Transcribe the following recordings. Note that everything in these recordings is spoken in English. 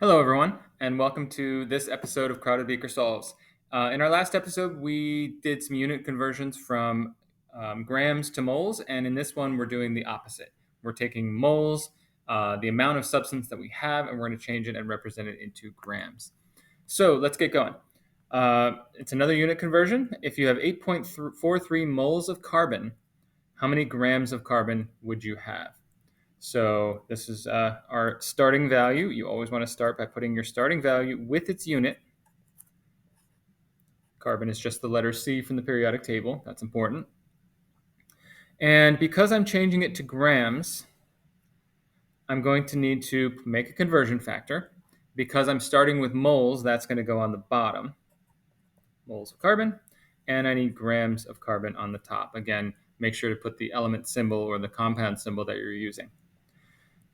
Hello, everyone, and welcome to this episode of Crowded Beaker Solves. In our last episode, we did some unit conversions from grams to moles, and in this one, we're doing the opposite. We're taking moles, the amount of substance that we have, and we're going to change it and represent it into grams. So let's get going. It's another unit conversion. If you have 8.43 moles of carbon, how many grams of carbon would you have? So this is our starting value. You always want to start by putting your starting value with its unit. Carbon is just the letter C from the periodic table. That's important. And because I'm changing it to grams, I'm going to need to make a conversion factor. Because I'm starting with moles, that's going to go on the bottom. Moles of carbon. And I need grams of carbon on the top. Again, make sure to put the element symbol or the compound symbol that you're using.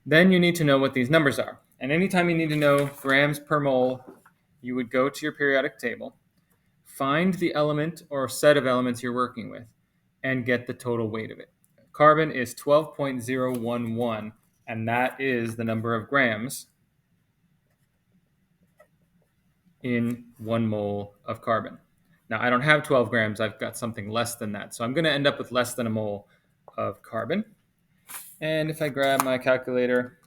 Then you need to know what these numbers are. And anytime you need to know grams per mole, you would go to your periodic table, find the element or set of elements you're working with, and get the total weight of it. Carbon is 12.011, and that is the number of grams in 1 mole of carbon. Now, I don't have 12 grams. I've got something less than that. So I'm going to end up with less than a mole of carbon. And if I grab my calculator,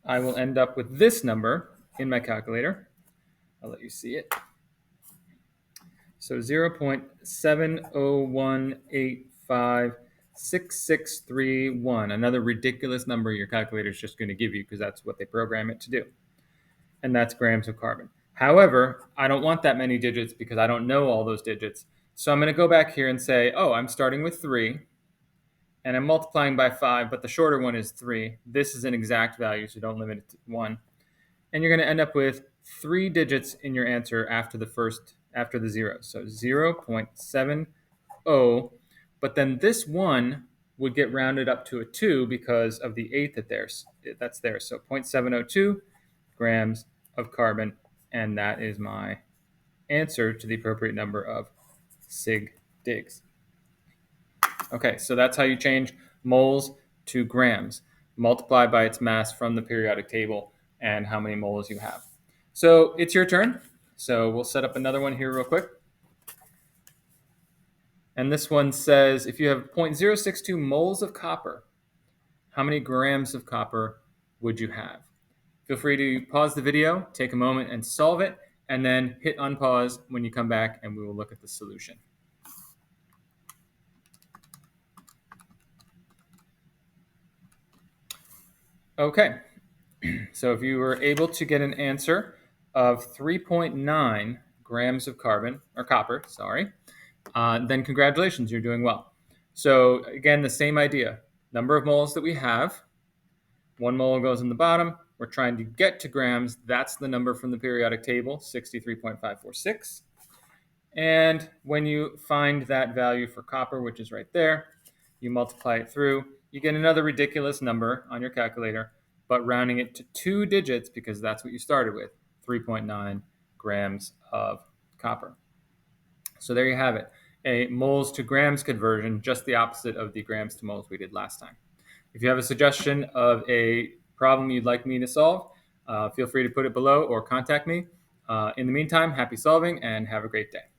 I will end up with this number in my calculator. I'll let you see it. So 0.701856631, another ridiculous number your calculator is just going to give you because that's what they program it to do. And that's grams of carbon. However, I don't want that many digits because I don't know all those digits. So I'm going to go back here and say, oh, I'm starting with 3, and I'm multiplying by 5, but the shorter one is 3. This is an exact value, so don't limit it to 1. And you're going to end up with 3 digits in your answer after the zero. So 0.70, but then this one would get rounded up to a 2 because of the 8 that's there. So 0.702 grams of carbon, and that is my answer to the appropriate number of sig digs. Okay, so that's how you change moles to grams. Multiply by its mass from the periodic table and how many moles you have. So it's your turn. So we'll set up another one here real quick. And this one says if you have 0.062 moles of copper, how many grams of copper would you have? Feel free to pause the video, take a moment and solve it, and then hit unpause when you come back and we will look at the solution. Okay, so if you were able to get an answer of 3.9 grams of copper, then congratulations, you're doing well. So again, the same idea. Number of moles that we have. 1 mole goes in the bottom. We're trying to get to grams. That's the number from the periodic table, 63.546. And when you find that value for copper, which is right there, you multiply it through. You get another ridiculous number on your calculator, but rounding it to 2 digits because that's what you started with, 3.9 grams of copper. So there you have it, a moles to grams conversion, just the opposite of the grams to moles we did last time. If you have a suggestion of a problem you'd like me to solve, feel free to put it below or contact me. In the meantime, happy solving and have a great day.